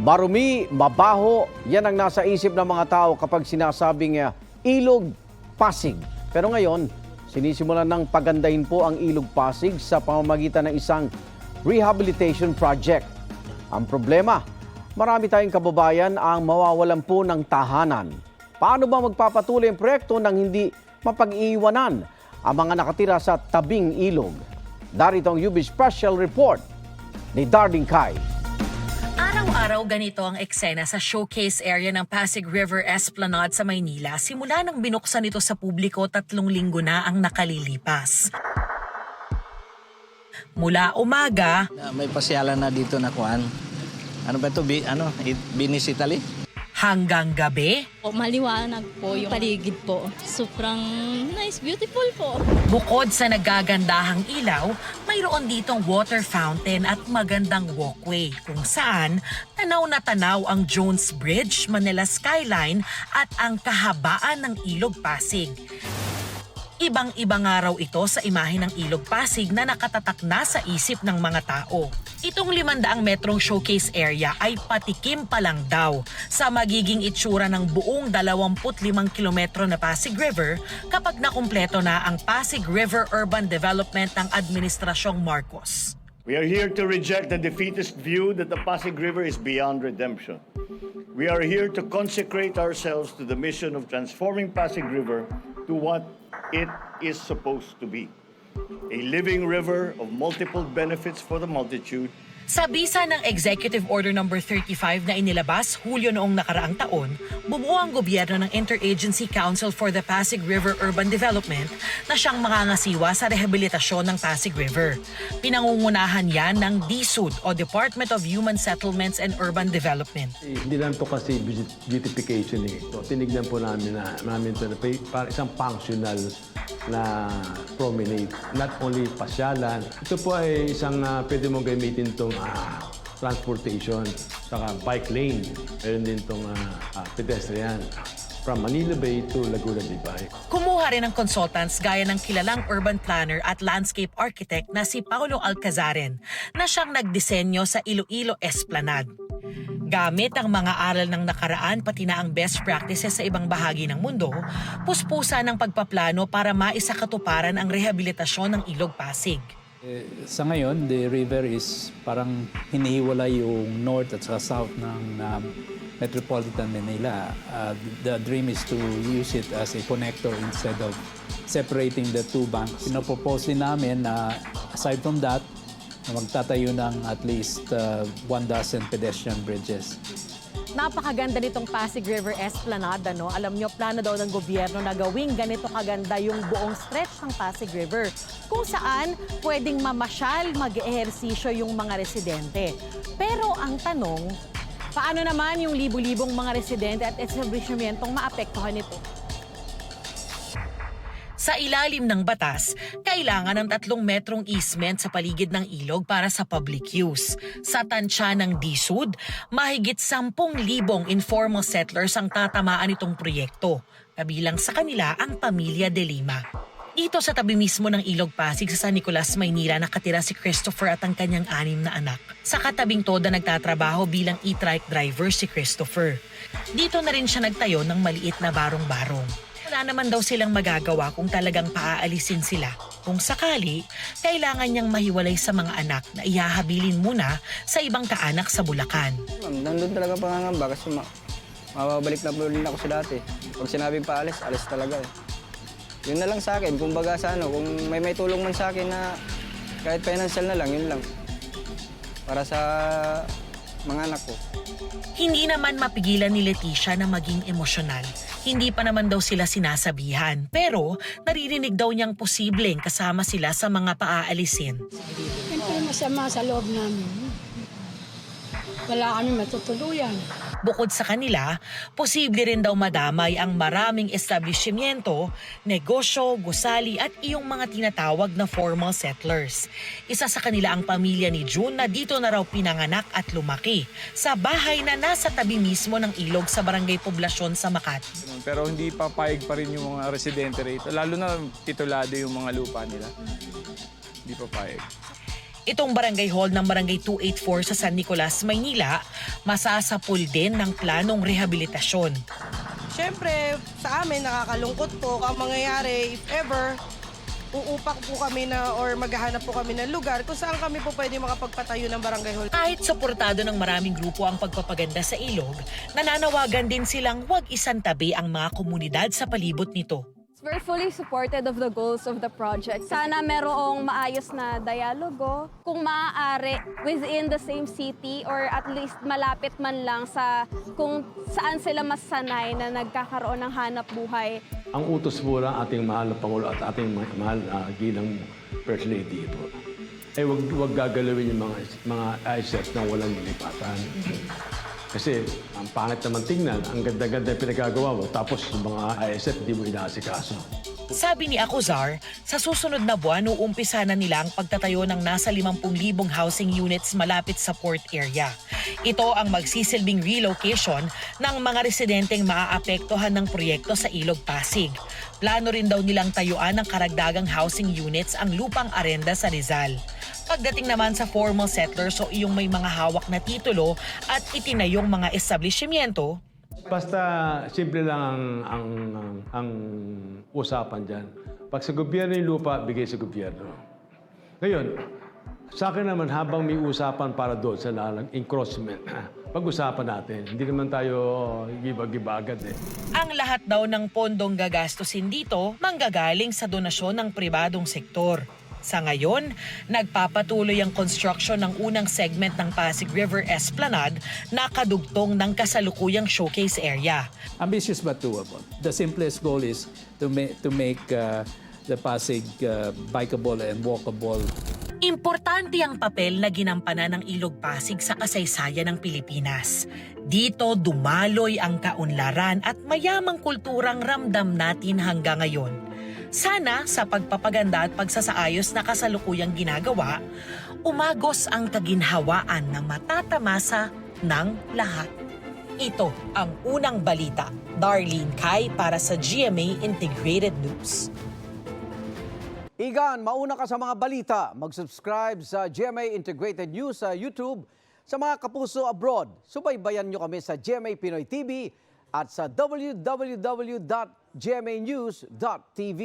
Marumi, mabaho, yan ang nasa isip ng mga tao kapag sinasabing ilog Pasig. Pero ngayon, sinisimulan ng pagandahin po ang ilog Pasig sa pamamagitan ng isang rehabilitation project. Ang problema, marami tayong kababayan ang mawawalan po ng tahanan. Paano ba magpapatuloy ang proyekto nang hindi mapag-iiwanan ang mga nakatira sa tabing ilog? Darito ang UB Special Report ni Darling Kai. Araw-araw ganito ang eksena sa showcase area ng Pasig River Esplanade sa Maynila simula nang binuksan ito sa publiko 3 linggo na ang nakalilipas. Mula umaga, May pasyalan na dito na kuan. Ano ba ito? Venice, Italy? hanggang gabi, Maliwanag po yung paligid po. Sobrang nice, beautiful po. bukod sa nagagandahang ilaw, mayroon ditong water fountain at magandang walkway kung saan tanaw na tanaw ang Jones Bridge, Manila Skyline at ang kahabaan ng Ilog Pasig. Ibang-iba nga raw ito sa imahe ng Ilog Pasig na nakatatak na sa isip ng mga tao. Itong 500 metrong showcase area ay patikim pa lang daw sa magiging itsura ng buong 25 kilometro na Pasig River kapag nakumpleto na ang Pasig River Urban Development ng Administrasyong Marcos. We are here to reject the defeatist view that the Pasig River is beyond redemption. We are here to consecrate ourselves to the mission of transforming Pasig River to what it is supposed to be. A living river of multiple benefits for the multitude. Sa bisa ng Executive Order No. 35 na inilabas Hulyo noong nakaraang taon, bumuo ang gobyerno ng Interagency Council for the Pasig River Urban Development na siyang makangasiwa sa rehabilitasyon ng Pasig River. Pinangungunahan yan ng DSUD o Department of Human Settlements and Urban Development. Hindi lang to kasi beautification eh. So, tinignan po namin ito na para isang functional na promenade. Not only pasyalan. Ito po ay isang pwede mong gamitin itong transportation, saka bike lane. Meron din itong pedestrian from Manila Bay to Laguna de Bay. Kumuha rin ng consultants gaya ng kilalang urban planner at landscape architect na si Paulo Alcazaren na siyang nagdisenyo sa Iloilo Esplanade. Gamit ang mga aral ng nakaraan pati na ang best practices sa ibang bahagi ng mundo, puspusa ng pagpaplano para maisakatuparan ang rehabilitasyon ng Ilog Pasig. Sa ngayon, the river is parang hinihiwalay yung north at south ng Metropolitan Manila. The dream is to use it as a connector instead of separating the two banks. Pinapropose din namin na aside from that, na magtatayo ng at least 1 dozen pedestrian bridges. Napakaganda nitong Pasig River Esplanade, no? Alam nyo, plano daw ng gobyerno na gawing ganito kaganda yung buong stretch ng Pasig River, kung saan pwedeng mamasyal, mag-ehersisyo yung mga residente. Pero ang tanong, paano naman yung libu-libong mga residente at establishmentong maapektuhan nito? Sa ilalim ng batas, kailangan ng 3 metrong easement sa paligid ng ilog para sa public use. Sa tansya ng DSUD, mahigit 10,000 informal settlers ang tatamaan itong proyekto. Kabilang sa kanila ang pamilya De Lima. Dito sa tabi mismo ng Ilog Pasig sa San Nicolas, Maynila, nakatira si Christopher at ang kanyang 6 na anak. Sa katabing toda nagtatrabaho bilang e-trike driver si Christopher. Dito na rin siya nagtayo ng maliit na barong-barong. Wala naman daw silang magagawa kung talagang paaalisin sila. Kung sakali, kailangan niyang mahiwalay sa mga anak na ihahabilin muna sa ibang kaanak sa Bulacan. Nandun talaga pangangamba kasi mababalik na po rin ako sa dati. Pag sinabing paalis, alis talaga eh. Yun na lang sa akin, kumbaga sa kung may tulong man sa akin na kahit financial na lang, yun lang. Para sa mga anak ko. Hindi naman mapigilan ni Leticia na maging emosyonal. Hindi pa naman daw sila sinasabihan, pero naririnig daw niyang posibleng kasama sila sa mga paaalisin. Siyempre masama sa loob namin. Wala kami matutuluyan. Bukod sa kanila, posible rin daw madamay ang maraming establishmento, negosyo, gusali at iyong mga tinatawag na formal settlers. Isa sa kanila ang pamilya ni June na dito na raw pinanganak at lumaki sa bahay na nasa tabi mismo ng ilog sa Barangay Poblasyon sa Makati. Pero hindi papayag pa rin yung mga residente rito, lalo na titulado yung mga lupa nila. Hindi papayag. Itong barangay hall ng barangay 284 sa San Nicolas, Maynila, masasapul din ng planong rehabilitasyon. Siyempre, sa amin nakakalungkot po ang mangyayari if ever uupak po kami na or maghahanap po kami ng lugar kung saan kami po pwede makapagpatayo ng barangay hall. Kahit suportado ng maraming grupo ang pagpapaganda sa ilog, nananawagan din silang huwag isantabi ang mga komunidad sa palibot nito. We're fully supported of the goals of the project. Sana merong maayos na dialogo. Kung maaari, within the same city or at least malapit man lang sa kung saan sila mas sanay na nagkakaroon ng hanap buhay. Ang utos po ng ating mahal na Pangulo at ating mahal na ginang First Lady po, ay wag gagalawin yung mga ISET na walang lilipatan. Kasi ang pangit naman tingnan, ang ganda-ganda pinagagawa mo, tapos yung mga ISF hindi mo inaasikaso. Sabi ni Acuzar, sa susunod na buwan uumpisa na nila ang pagtatayo ng nasa 50,000 housing units malapit sa port area. Ito ang magsisilbing relocation ng mga residenteng maaapektuhan ng proyekto sa Ilog Pasig. Plano rin daw nilang tayuan ng karagdagang housing units ang lupang arenda sa Rizal. Pagdating naman sa formal settlers o iyong may mga hawak na titulo at itinayong mga establishmento, Basta simple lang ang usapan dyan. Pag sa gobyerno yung lupa, bigay sa gobyerno. Ngayon, sa akin naman habang may usapan para doon sa encroachment, pag-usapan natin. Hindi naman tayo giba-giba agad eh. ang lahat daw ng pondong gagastusin dito manggagaling sa donasyon ng pribadong sektor. Sa ngayon, nagpapatuloy ang construction ng unang segment ng Pasig River Esplanade na kadugtong ng kasalukuyang showcase area. Ambitious but doable. The simplest goal is to make the Pasig bikeable and walkable. Importante ang papel na ginampanan ng Ilog Pasig sa kasaysayan ng Pilipinas. Dito dumaloy ang kaunlaran at mayamang kulturang ramdam natin hanggang ngayon. Sana sa pagpapaganda at pagsasaayos na kasalukuyang ginagawa, umagos ang kaginhawaan na matatamasa ng lahat. Ito ang unang balita. Darlene Kai para sa GMA Integrated News. Igan, mauna ka sa mga balita. Mag-subscribe sa GMA Integrated News sa YouTube. Sa mga kapuso abroad, subaybayan nyo kami sa GMA Pinoy TV at sa www.gmanews.tv.